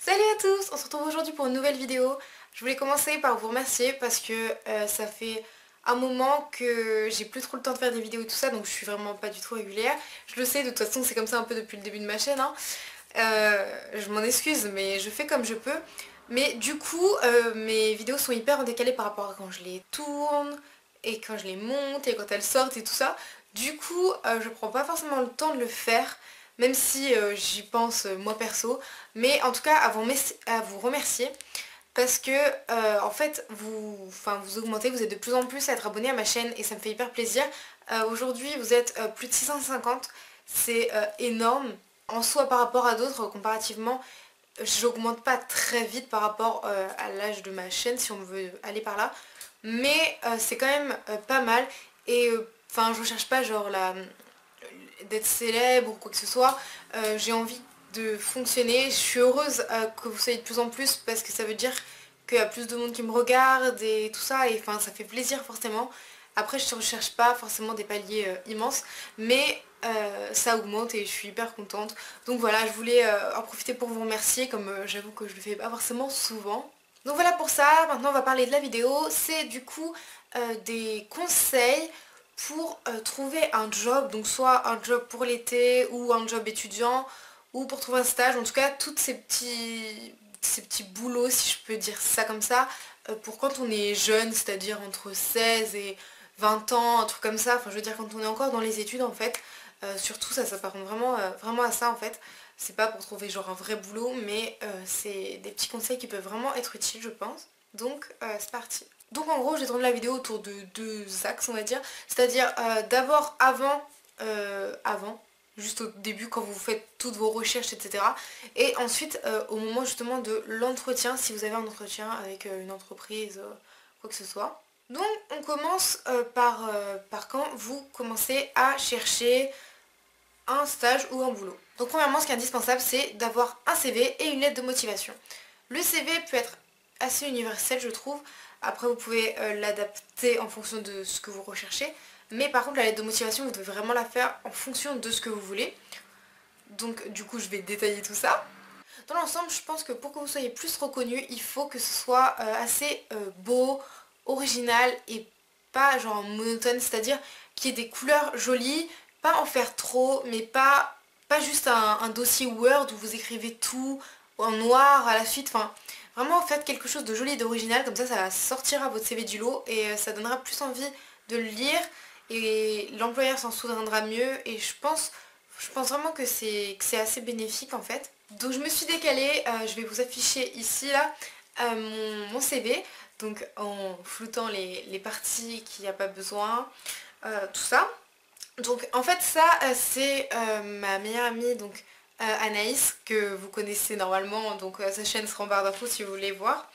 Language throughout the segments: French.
Salut à tous, on se retrouve aujourd'hui pour une nouvelle vidéo. Je voulais commencer par vous remercier parce que ça fait un moment que j'ai plus trop le temps de faire des vidéos et tout ça, donc je suis vraiment pas du tout régulière. Je le sais, de toute façon c'est comme ça un peu depuis le début de ma chaîne, hein. Je m'en excuse mais je fais comme je peux. Mais du coup mes vidéos sont hyper en décalé par rapport à quand je les tourne et quand je les monte et quand elles sortent et tout ça. Du coup je prends pas forcément le temps de le faire, même si j'y pense moi perso. Mais en tout cas à vous remercier parce que en fait vous augmentez, vous êtes de plus en plus à être abonné à ma chaîne et ça me fait hyper plaisir. Aujourd'hui vous êtes plus de 650, c'est énorme. En soi par rapport à d'autres comparativement, j'augmente pas très vite par rapport à l'âge de ma chaîne si on veut aller par là. Mais c'est quand même pas mal et enfin je recherche pas genre d'être célèbre ou quoi que ce soit. J'ai envie de fonctionner. Je suis heureuse que vous soyez de plus en plus parce que ça veut dire qu'il y a plus de monde qui me regarde et tout ça. Et enfin, ça fait plaisir forcément. Après, je ne recherche pas forcément des paliers immenses, mais ça augmente et je suis hyper contente. Donc voilà, je voulais en profiter pour vous remercier, comme j'avoue que je le fais pas forcément souvent. Donc voilà pour ça, maintenant on va parler de la vidéo. C'est du coup des conseils pour trouver un job, donc soit un job pour l'été ou un job étudiant ou pour trouver un stage, en tout cas tous ces petits boulots si je peux dire ça comme ça, pour quand on est jeune, c'est-à-dire entre 16 et 20 ans, un truc comme ça, enfin je veux dire quand on est encore dans les études en fait, surtout ça s'apparente vraiment à ça en fait. C'est pas pour trouver genre un vrai boulot, mais c'est des petits conseils qui peuvent vraiment être utiles je pense. Donc c'est parti. Donc en gros j'ai tourné la vidéo autour de deux axes on va dire, c'est-à-dire d'abord avant, juste au début quand vous faites toutes vos recherches etc. Et ensuite au moment justement de l'entretien, si vous avez un entretien avec une entreprise, quoi que ce soit. Donc on commence par quand vous commencez à chercher un stage ou un boulot. Donc premièrement ce qui est indispensable c'est d'avoir un CV et une lettre de motivation. Le CV peut être assez universel je trouve, après vous pouvez l'adapter en fonction de ce que vous recherchez, mais par contre la lettre de motivation vous devez vraiment la faire en fonction de ce que vous voulez. Donc du coup je vais détailler tout ça. Dans l'ensemble je pense que pour que vous soyez plus reconnu il faut que ce soit assez beau, original et pas genre monotone, c'est-à-dire qu'il y ait des couleurs jolies, pas en faire trop, mais pas juste un dossier Word où vous écrivez tout en noir à la suite, enfin vraiment faites quelque chose de joli et d'original, comme ça sortira votre CV du lot et ça donnera plus envie de le lire et l'employeur s'en souviendra mieux et je pense vraiment que c'est assez bénéfique en fait. Donc je me suis décalée, je vais vous afficher ici là mon CV, donc en floutant les parties qu'il n'y a pas besoin, tout ça. Donc en fait ça c'est ma meilleure amie donc Anaïs que vous connaissez normalement, donc sa chaîne sera en barre d'infos si vous voulez voir.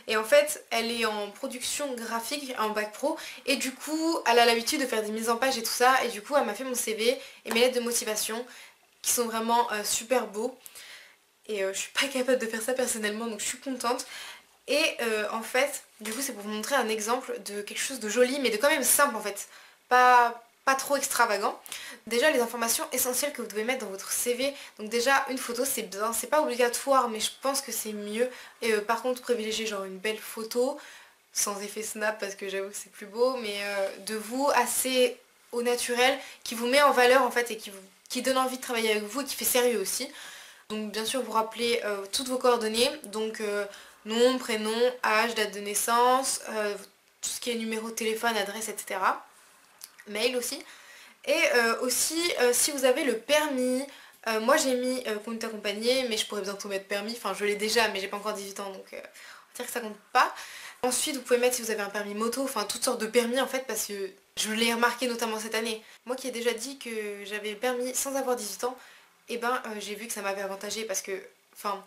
Et en fait elle est en production graphique en bac pro et du coup elle a l'habitude de faire des mises en page et tout ça et du coup elle m'a fait mon CV et mes lettres de motivation qui sont vraiment super beaux et je suis pas capable de faire ça personnellement donc je suis contente. Et en fait, du coup c'est pour vous montrer un exemple de quelque chose de joli mais de quand même simple en fait, pas trop extravagant. Déjà les informations essentielles que vous devez mettre dans votre CV, donc déjà une photo c'est bien, c'est pas obligatoire mais je pense que c'est mieux. Et par contre privilégiez genre une belle photo, sans effet snap parce que j'avoue que c'est plus beau, mais de vous assez au naturel, qui vous met en valeur en fait et qui donne envie de travailler avec vous et qui fait sérieux aussi. Donc bien sûr vous rappelez toutes vos coordonnées, donc nom, prénom, âge, date de naissance, tout ce qui est numéro de téléphone, adresse, etc. Mail aussi. Et aussi si vous avez le permis, moi j'ai mis conduite accompagnée mais je pourrais bientôt mettre permis, enfin je l'ai déjà mais j'ai pas encore 18 ans donc on va dire que ça compte pas. Ensuite vous pouvez mettre si vous avez un permis moto, enfin toutes sortes de permis en fait parce que je l'ai remarqué notamment cette année. Moi qui ai déjà dit que j'avais le permis sans avoir 18 ans, et ben j'ai vu que ça m'avait avantagé parce que enfin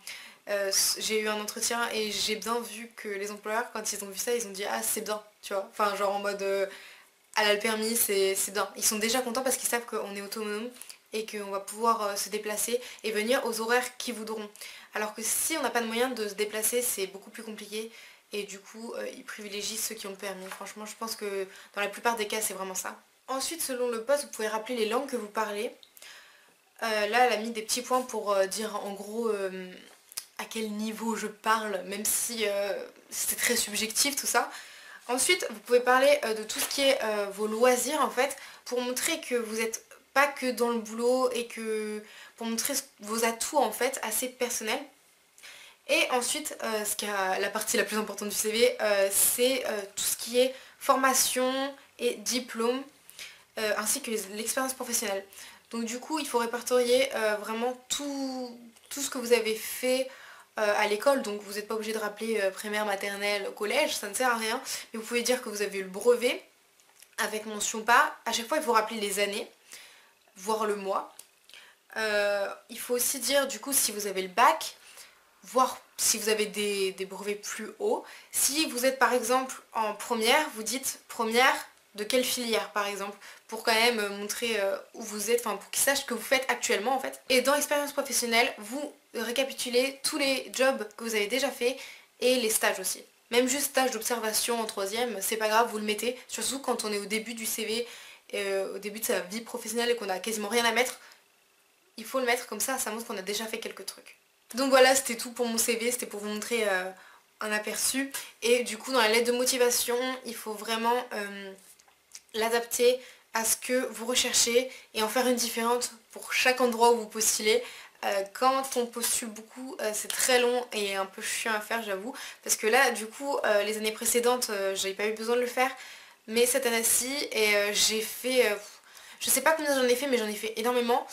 j'ai eu un entretien et j'ai bien vu que les employeurs quand ils ont vu ça ils ont dit ah c'est bien tu vois, enfin genre en mode elle a le permis c'est bien. Ils sont déjà contents parce qu'ils savent qu'on est autonome et qu'on va pouvoir se déplacer et venir aux horaires qu'ils voudront. Alors que si on n'a pas de moyen de se déplacer c'est beaucoup plus compliqué et du coup ils privilégient ceux qui ont le permis. Franchement je pense que dans la plupart des cas c'est vraiment ça. Ensuite selon le poste vous pouvez rappeler les langues que vous parlez. Là elle a mis des petits points pour dire en gros à quel niveau je parle, même si c'est très subjectif tout ça. Ensuite, vous pouvez parler de tout ce qui est vos loisirs en fait, pour montrer que vous n'êtes pas que dans le boulot et que pour montrer vos atouts en fait assez personnels. Et ensuite, la partie la plus importante du CV, c'est tout ce qui est formation et diplôme, ainsi que l'expérience professionnelle. Donc du coup, il faut répertorier vraiment tout ce que vous avez fait à l'école. Donc vous n'êtes pas obligé de rappeler primaire, maternelle, collège, ça ne sert à rien. Mais vous pouvez dire que vous avez eu le brevet avec mention pas. À chaque fois, il faut rappeler les années, voire le mois. Il faut aussi dire du coup si vous avez le bac, voir si vous avez des brevets plus hauts. Si vous êtes par exemple en première, vous dites première de quelle filière par exemple, pour quand même montrer où vous êtes, enfin pour qu'ils sachent ce que vous faites actuellement en fait. Et dans l'expérience professionnelle, vous récapitulez tous les jobs que vous avez déjà fait et les stages aussi. Même juste stage d'observation en troisième, c'est pas grave, vous le mettez, surtout quand on est au début du CV, au début de sa vie professionnelle et qu'on a quasiment rien à mettre, il faut le mettre comme ça montre qu'on a déjà fait quelques trucs. Donc voilà, c'était tout pour mon CV, c'était pour vous montrer un aperçu. Et du coup, dans la lettre de motivation, il faut vraiment l'adapter à ce que vous recherchez et en faire une différente pour chaque endroit où vous postulez. Quand on postule beaucoup, c'est très long et un peu chiant à faire, j'avoue. Parce que là, du coup, les années précédentes, j'avais pas eu besoin de le faire. Mais cette année-ci, et j'ai fait... je sais pas combien j'en ai fait, mais j'en ai fait énormément.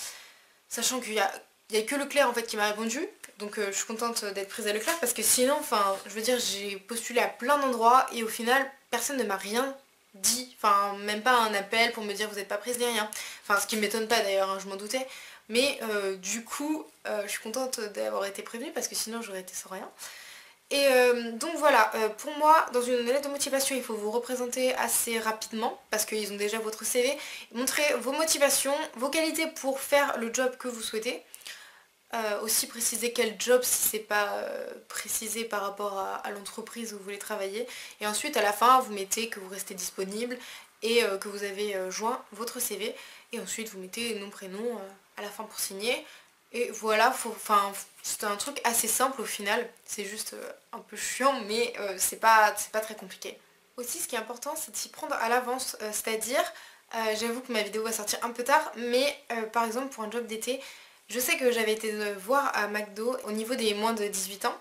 Sachant qu'il y a que Leclerc en fait qui m'a répondu. Donc je suis contente d'être prise à Leclerc parce que sinon, enfin, je veux dire, j'ai postulé à plein d'endroits et au final, personne ne m'a rien dit. Enfin, même pas un appel pour me dire vous n'êtes pas prise ni rien. Enfin, ce qui ne m'étonne pas d'ailleurs, hein, je m'en doutais. Mais du coup, je suis contente d'avoir été prévenue parce que sinon j'aurais été sans rien. Et donc voilà, pour moi, dans une lettre de motivation, il faut vous représenter assez rapidement parce qu'ils ont déjà votre CV. Montrer vos motivations, vos qualités pour faire le job que vous souhaitez. Aussi préciser quel job si c'est pas précisé par rapport à l'entreprise où vous voulez travailler. Et ensuite, à la fin, vous mettez que vous restez disponible et que vous avez joint votre CV. Et ensuite, vous mettez nom, prénom à la fin pour signer. Et voilà, c'est un truc assez simple au final, c'est juste un peu chiant, mais c'est pas très compliqué. Aussi, ce qui est important, c'est de s'y prendre à l'avance, c'est-à-dire, j'avoue que ma vidéo va sortir un peu tard, mais par exemple pour un job d'été, je sais que j'avais été voir à McDo au niveau des moins de 18 ans,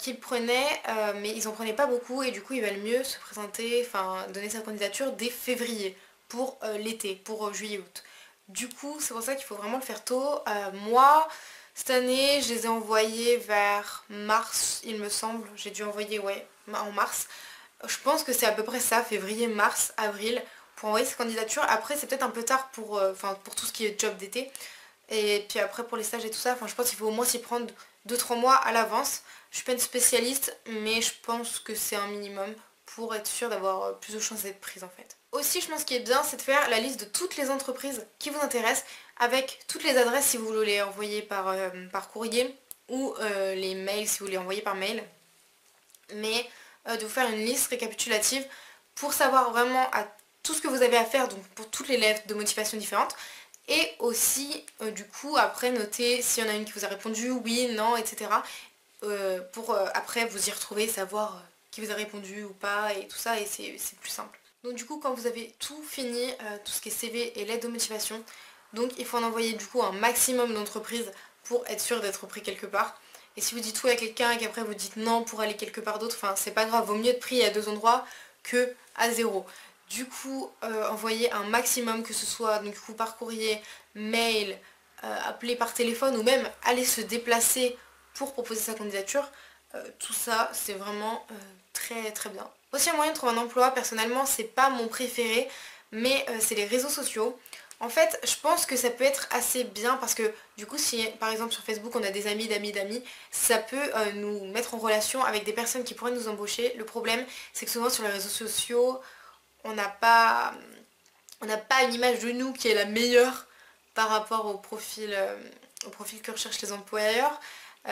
qu'ils prenaient, mais ils en prenaient pas beaucoup, et du coup ils valent mieux se présenter, enfin donner sa candidature dès février, pour l'été, pour juillet-août. Du coup, c'est pour ça qu'il faut vraiment le faire tôt. Moi, cette année, je les ai envoyés vers mars, il me semble. J'ai dû envoyer, ouais, en mars. Je pense que c'est à peu près ça, février, mars, avril, pour envoyer ces candidatures. Après, c'est peut-être un peu tard pour tout ce qui est job d'été. Et puis après, pour les stages et tout ça, je pense qu'il faut au moins s'y prendre 2-3 mois à l'avance. Je suis pas une spécialiste, mais je pense que c'est un minimum pour être sûr d'avoir plus de chances d'être prise en fait. Aussi, je pense qu'il est bien, c'est de faire la liste de toutes les entreprises qui vous intéressent, avec toutes les adresses si vous voulez les envoyer par courrier, ou les mails si vous les envoyez par mail. Mais de vous faire une liste récapitulative pour savoir vraiment tout ce que vous avez à faire, donc pour toutes les lettres de motivation différentes. Et aussi, du coup, après noter s'il y en a une qui vous a répondu, oui, non, etc. Pour après vous y retrouver, savoir qui vous a répondu ou pas et tout ça, et c'est plus simple. Donc du coup, quand vous avez tout fini, tout ce qui est CV et lettre de motivation, donc il faut en envoyer du coup un maximum d'entreprises pour être sûr d'être pris quelque part. Et si vous dites oui à quelqu'un et qu'après vous dites non pour aller quelque part d'autre, enfin c'est pas grave, vaut mieux être pris à 2 endroits que à 0. Du coup, envoyer un maximum, que ce soit donc, du coup, par courrier, mail, appeler par téléphone ou même aller se déplacer pour proposer sa candidature. Tout ça, c'est vraiment très très bien. Aussi un moyen de trouver un emploi, personnellement, c'est pas mon préféré, mais c'est les réseaux sociaux. En fait, je pense que ça peut être assez bien parce que du coup, si par exemple sur Facebook on a des amis d'amis d'amis, ça peut nous mettre en relation avec des personnes qui pourraient nous embaucher. Le problème, c'est que souvent sur les réseaux sociaux, on n'a pas une image de nous qui est la meilleure par rapport au profil que recherchent les employeurs.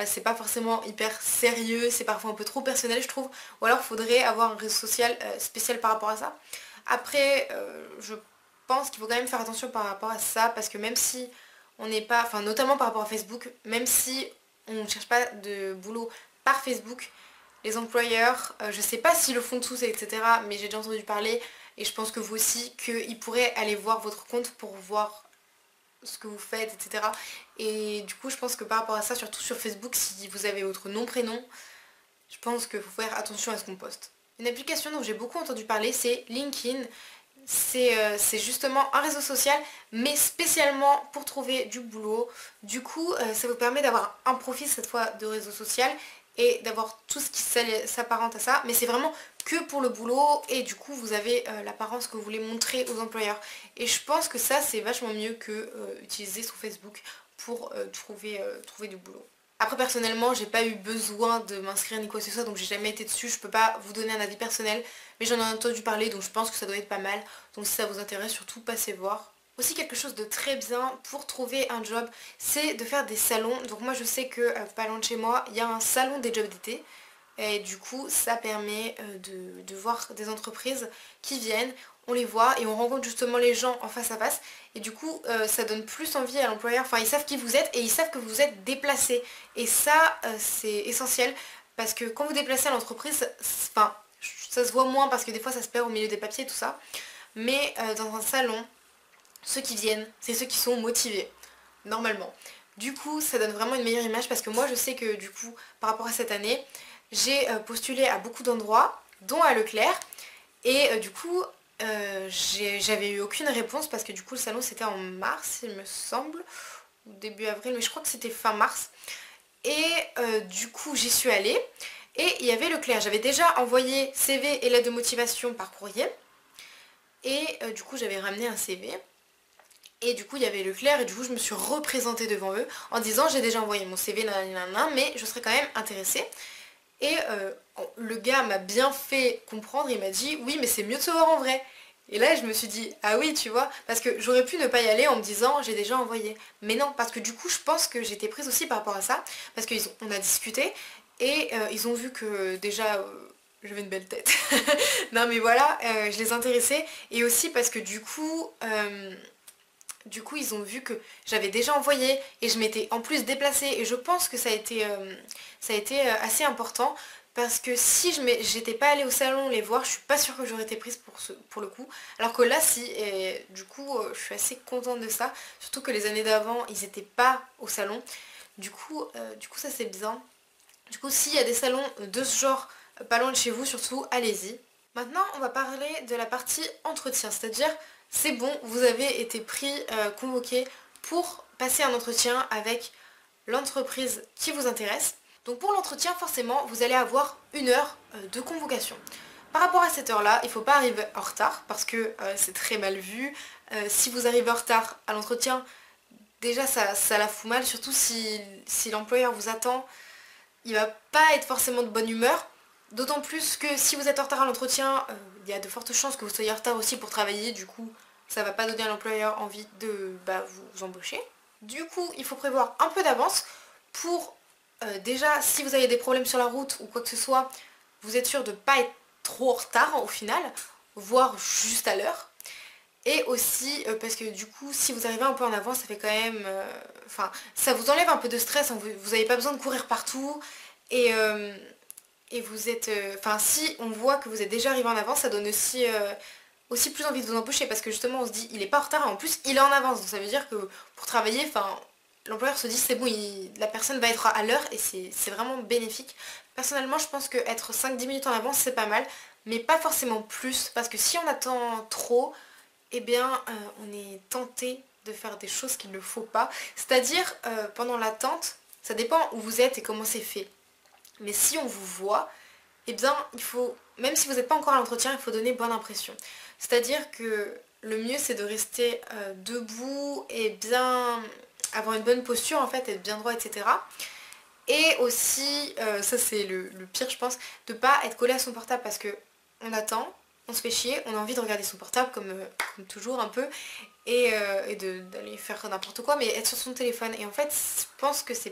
C'est pas forcément hyper sérieux, c'est parfois un peu trop personnel je trouve, ou alors il faudrait avoir un réseau social spécial par rapport à ça. Après, je pense qu'il faut quand même faire attention par rapport à ça, parce que même si on n'est pas, enfin notamment par rapport à Facebook, même si on ne cherche pas de boulot par Facebook. Les employeurs, je sais pas s'ils le font tous, etc. Mais j'ai déjà entendu parler, et je pense que vous aussi, qu'ils pourraient aller voir votre compte pour voir ce que vous faites, etc. Et du coup, je pense que par rapport à ça, surtout sur Facebook, si vous avez votre nom, prénom, je pense qu'il faut faire attention à ce qu'on poste. Une application dont j'ai beaucoup entendu parler, c'est LinkedIn. C'est justement un réseau social, mais spécialement pour trouver du boulot. Du coup, ça vous permet d'avoir un profil cette fois de réseau social et d'avoir tout ce qui s'apparente à ça. Mais c'est vraiment que pour le boulot et du coup, vous avez l'apparence que vous voulez montrer aux employeurs. Et je pense que ça, c'est vachement mieux que utiliser sur Facebook pour trouver du boulot. Après personnellement j'ai pas eu besoin de m'inscrire ni quoi que ce soit, donc j'ai jamais été dessus, je peux pas vous donner un avis personnel, mais j'en ai entendu parler donc je pense que ça doit être pas mal, donc si ça vous intéresse surtout passez voir. Aussi quelque chose de très bien pour trouver un job, c'est de faire des salons. Donc moi je sais que pas loin de chez moi il y a un salon des jobs d'été. Et du coup ça permet de voir des entreprises qui viennent, on les voit et on rencontre justement les gens en face à face. Et du coup ça donne plus envie à l'employeur, enfin ils savent qui vous êtes et ils savent que vous êtes déplacé. Et ça c'est essentiel parce que quand vous déplacez à l'entreprise, enfin ça se voit moins parce que des fois ça se perd au milieu des papiers et tout ça. Mais dans un salon, ceux qui viennent, c'est ceux qui sont motivés, normalement. Du coup ça donne vraiment une meilleure image parce que moi je sais que du coup par rapport à cette année, j'ai postulé à beaucoup d'endroits, dont à Leclerc, et du coup j'avais eu aucune réponse parce que du coup le salon c'était en mars il me semble, ou début avril, mais je crois que c'était fin mars. Et du coup j'y suis allée et il y avait Leclerc. J'avais déjà envoyé CV et lettre de motivation par courrier et du coup j'avais ramené un CV. Et du coup il y avait Leclerc et du coup je me suis représentée devant eux en disant j'ai déjà envoyé mon CV nanana, mais je serais quand même intéressée. Et le gars m'a bien fait comprendre, il m'a dit oui mais c'est mieux de se voir en vrai. Et là je me suis dit ah oui tu vois, parce que j'aurais pu ne pas y aller en me disant j'ai déjà envoyé. Mais non, parce que du coup je pense que j'étais prise aussi par rapport à ça, parce qu'on a discuté et ils ont vu que déjà j'avais une belle tête. Non mais voilà, je les intéressais et aussi parce que du coup, ils ont vu que j'avais déjà envoyé et je m'étais en plus déplacée et je pense que ça a été assez important parce que si j'étais pas allée au salon les voir, je suis pas sûre que j'aurais été prise pour le coup. Alors que là, si, et du coup, je suis assez contente de ça. Surtout que les années d'avant, ils étaient pas au salon. Du coup ça c'est bien. Du coup, s'il y a des salons de ce genre pas loin de chez vous, surtout, allez-y. Maintenant, on va parler de la partie entretien, c'est-à-dire, c'est bon, vous avez été convoqué pour passer un entretien avec l'entreprise qui vous intéresse. Donc pour l'entretien, forcément, vous allez avoir 1 heure de convocation. Par rapport à cette heure-là, il ne faut pas arriver en retard parce que c'est très mal vu. Si vous arrivez en retard à l'entretien, déjà ça la fout mal, surtout si l'employeur vous attend, il va pas être forcément de bonne humeur. D'autant plus que si vous êtes en retard à l'entretien, il y a de fortes chances que vous soyez en retard aussi pour travailler, du coup ça va pas donner à l'employeur envie de vous embaucher. Du coup il faut prévoir un peu d'avance pour déjà si vous avez des problèmes sur la route ou quoi que ce soit, vous êtes sûr de ne pas être trop en retard au final, voire juste à l'heure. Et aussi parce que du coup si vous arrivez un peu en avance ça fait quand même enfin ça vous enlève un peu de stress, hein, vous n'avez pas besoin de courir partout et vous êtes enfin si on voit que vous êtes déjà arrivé en avance ça donne aussi plus envie de vous embaucher parce que justement on se dit il est pas en retard et en plus il est en avance, donc ça veut dire que pour travailler enfin l'employeur se dit c'est bon la personne va être à l'heure et c'est vraiment bénéfique. Personnellement je pense que être 5-10 minutes en avance c'est pas mal, mais pas forcément plus parce que si on attend trop, eh bien on est tenté de faire des choses qu'il ne faut pas. C'est-à-dire pendant l'attente, ça dépend où vous êtes et comment c'est fait. Mais si on vous voit, eh bien il faut, même si vous n'êtes pas encore à l'entretien, il faut donner bonne impression. C'est-à-dire que le mieux c'est de rester debout et bien avoir une bonne posture en fait, être bien droit, etc. Et aussi, ça c'est le pire je pense, de ne pas être collé à son portable parce que on attend, on se fait chier, on a envie de regarder son portable comme toujours un peu et d'aller faire n'importe quoi mais être sur son téléphone et en fait je pense que ça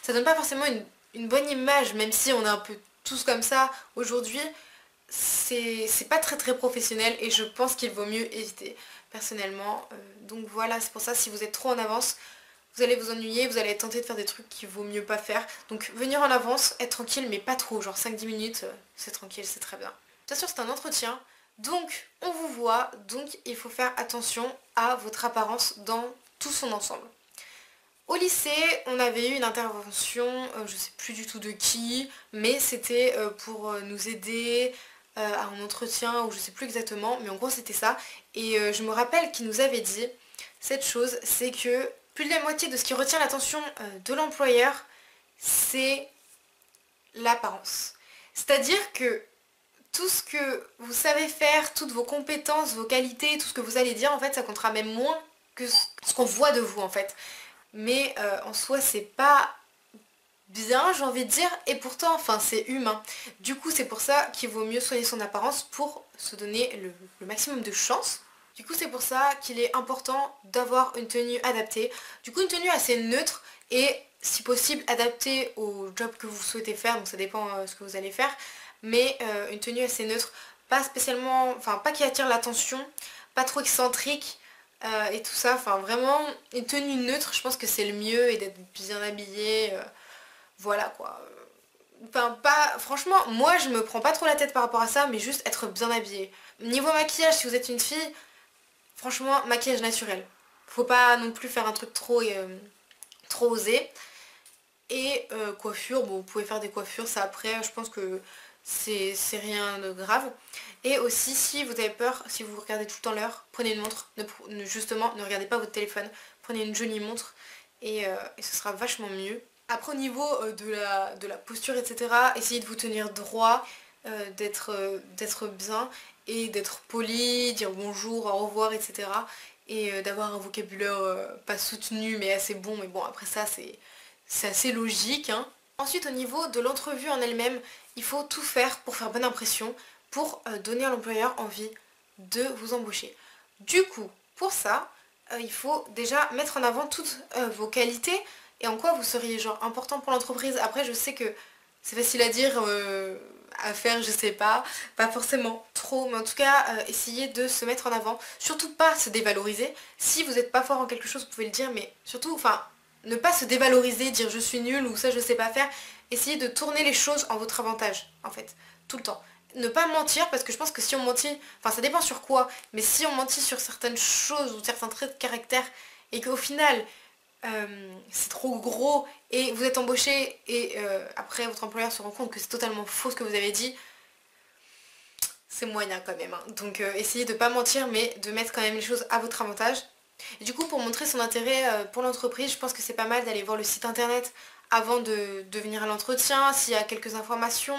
donne pas forcément une bonne image même si on est un peu tous comme ça aujourd'hui, c'est pas très très professionnel et je pense qu'il vaut mieux éviter personnellement. Donc voilà, c'est pour ça si vous êtes trop en avance, vous allez vous ennuyer, vous allez être tenté de faire des trucs qu'il vaut mieux pas faire. Donc venir en avance, être tranquille mais pas trop, genre 5-10 minutes, c'est tranquille, c'est très bien. Bien sûr c'est un entretien, donc on vous voit, donc il faut faire attention à votre apparence dans tout son ensemble. Au lycée, on avait eu une intervention, je sais plus du tout de qui, mais c'était pour nous aider à un entretien, ou je sais plus exactement, mais en gros c'était ça. Et je me rappelle qu'il nous avait dit cette chose, c'est que plus de la moitié de ce qui retient l'attention de l'employeur, c'est l'apparence. C'est-à-dire que tout ce que vous savez faire, toutes vos compétences, vos qualités, tout ce que vous allez dire, en fait, ça comptera même moins que ce qu'on voit de vous, en fait. Mais en soi c'est pas bien, j'ai envie de dire, et pourtant enfin c'est humain. Du coup c'est pour ça qu'il vaut mieux soigner son apparence pour se donner le maximum de chance. Du coup c'est pour ça qu'il est important d'avoir une tenue adaptée. Du coup une tenue assez neutre et si possible adaptée au job que vous souhaitez faire, donc ça dépend ce que vous allez faire, mais une tenue assez neutre, pas spécialement, enfin pas qui attire l'attention, pas trop excentrique, et tout ça, enfin vraiment une tenue neutre, je pense que c'est le mieux et d'être bien habillé, voilà quoi. Enfin pas, franchement, moi je me prends pas trop la tête par rapport à ça, mais juste être bien habillé. Niveau maquillage, si vous êtes une fille, franchement maquillage naturel. Faut pas non plus faire un truc trop osé. Et coiffure, bon vous pouvez faire des coiffures, ça après je pense que c'est rien de grave. Et aussi si vous avez peur, si vous regardez tout le temps l'heure, prenez une montre, justement ne regardez pas votre téléphone, prenez une jolie montre et ce sera vachement mieux. Après au niveau de la posture etc, essayez de vous tenir droit, d'être bien et d'être poli, dire bonjour, au revoir etc. Et d'avoir un vocabulaire pas soutenu mais assez bon, mais bon après ça c'est assez logique, hein. Ensuite au niveau de l'entrevue en elle-même, il faut tout faire pour faire bonne impression, pour donner à l'employeur envie de vous embaucher. Du coup, pour ça, il faut déjà mettre en avant toutes vos qualités et en quoi vous seriez genre important pour l'entreprise. Après je sais que c'est facile à dire, à faire je sais pas forcément trop, mais en tout cas essayez de se mettre en avant, surtout pas se dévaloriser. Si vous n'êtes pas fort en quelque chose vous pouvez le dire, mais surtout, enfin, ne pas se dévaloriser, dire je suis nulle ou ça je sais pas faire. Essayez de tourner les choses en votre avantage, en fait, tout le temps. Ne pas mentir, parce que je pense que si on mentit, enfin ça dépend sur quoi, mais si on mentit sur certaines choses ou certains traits de caractère, et qu'au final, c'est trop gros, et vous êtes embauché, et après votre employeur se rend compte que c'est totalement faux ce que vous avez dit, c'est moyen quand même, hein. Donc essayez de pas mentir, mais de mettre quand même les choses à votre avantage. Et du coup, pour montrer son intérêt pour l'entreprise, je pense que c'est pas mal d'aller voir le site internet avant de venir à l'entretien, s'il y a quelques informations,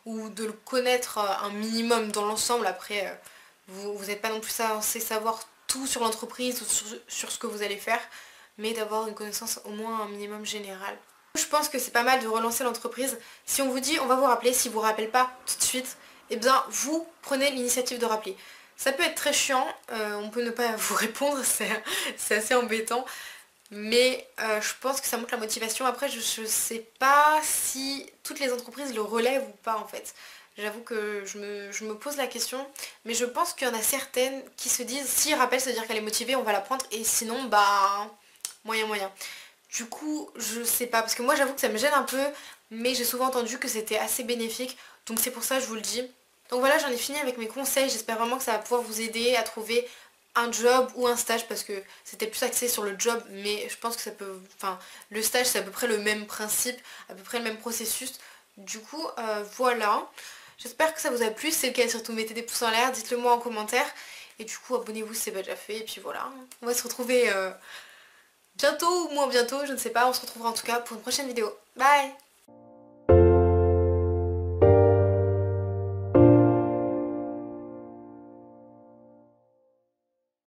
ou de le connaître un minimum dans l'ensemble. Après, vous n'êtes pas non plus censé savoir tout sur l'entreprise ou sur ce que vous allez faire, mais d'avoir une connaissance au moins un minimum général. Je pense que c'est pas mal de relancer l'entreprise. Si on vous dit on va vous rappeler, si vous ne rappelle pas tout de suite, eh bien vous prenez l'initiative de rappeler. Ça peut être très chiant, on peut ne pas vous répondre, c'est assez embêtant, mais je pense que ça montre la motivation. Après je sais pas si toutes les entreprises le relèvent ou pas en fait. J'avoue que je me pose la question, mais je pense qu'il y en a certaines qui se disent si rappelle, ça veut dire qu'elle est motivée, on va la prendre, et sinon bah moyen. Du coup je sais pas, parce que moi j'avoue que ça me gêne un peu, mais j'ai souvent entendu que c'était assez bénéfique, donc c'est pour ça que je vous le dis. Donc voilà, j'en ai fini avec mes conseils, j'espère vraiment que ça va pouvoir vous aider à trouver un job ou un stage, parce que c'était plus axé sur le job, mais je pense que ça peut, enfin le stage c'est à peu près le même principe, à peu près le même processus. Du coup voilà, j'espère que ça vous a plu, si c'est le cas surtout mettez des pouces en l'air, dites-le moi en commentaire, et du coup abonnez-vous si c'est pas déjà fait, et puis voilà, on va se retrouver bientôt ou moins bientôt, je ne sais pas, on se retrouvera en tout cas pour une prochaine vidéo. Bye!